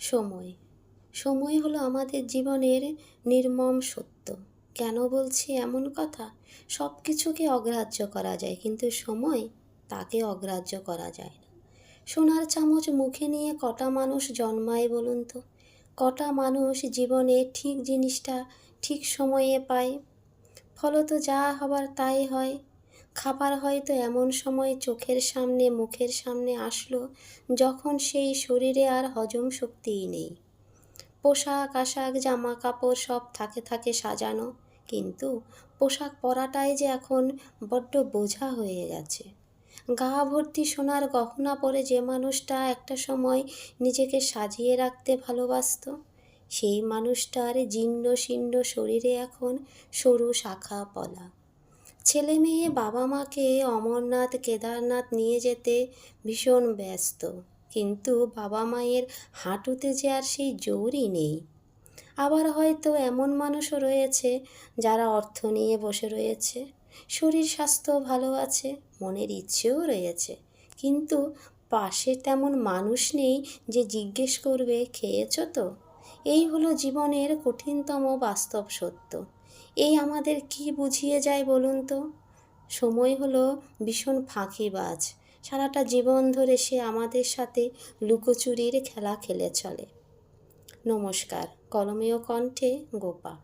সময় সময় হলো আমাদের জীবনের নির্মম সত্য। কেন বলছি এমন কথা? সব কিছুকে অগ্রাহ্য করা যায়, কিন্তু সময়, তাকে অগ্রাহ্য করা যায় না। সোনার চামচ মুখে নিয়ে কটা মানুষ জন্মায় বলুন তো? কটা মানুষ জীবনে ঠিক জিনিসটা ঠিক সময়ে পায়? ফলত যা হবার তাই হয়। খাবার হয়তো এমন সময় চোখের সামনে মুখের সামনে আসলো যখন সেই শরীরে আর হজম শক্তিই নেই। পোশাক আশাক জামা কাপড় সব থাকে থাকে সাজানো, কিন্তু পোশাক পরাটাই যে এখন বড্ড বোঝা হয়ে গেছে। গা ভর্তি সোনার গহনা পরে যে মানুষটা একটা সময় নিজেকে সাজিয়ে রাখতে ভালোবাসতো, সেই মানুষটার জীর্ণ শীর্ণ শরীরে এখন সরু শাখা পলা। ছেলে মেয়ে বাবা মাকে অমরনাথ কেদারনাথ নিয়ে যেতে ভীষণ ব্যস্ত, কিন্তু বাবা মায়ের হাঁটুতে যে আর সেই জোরই নেই। আবার হয়তো এমন মানুষও রয়েছে যারা অর্থ নিয়ে বসে রয়েছে, শরীর স্বাস্থ্য ভালো আছে, মনের ইচ্ছেও রয়েছে, কিন্তু পাশে তেমন মানুষ নেই যে জিজ্ঞেস করবে খেয়েছো তো। এই হলো জীবনের কঠিনতম বাস্তব সত্য। এই আমাদের কি বুঝিয়ে যায় বলুন তো? সময় হলো ভীষণ ফাঁকিবাজ। সারাটা জীবন ধরে সে আমাদের সাথে লুকোচুরির খেলা খেলে চলে। নমস্কার। কলমেও কণ্ঠে গোপা।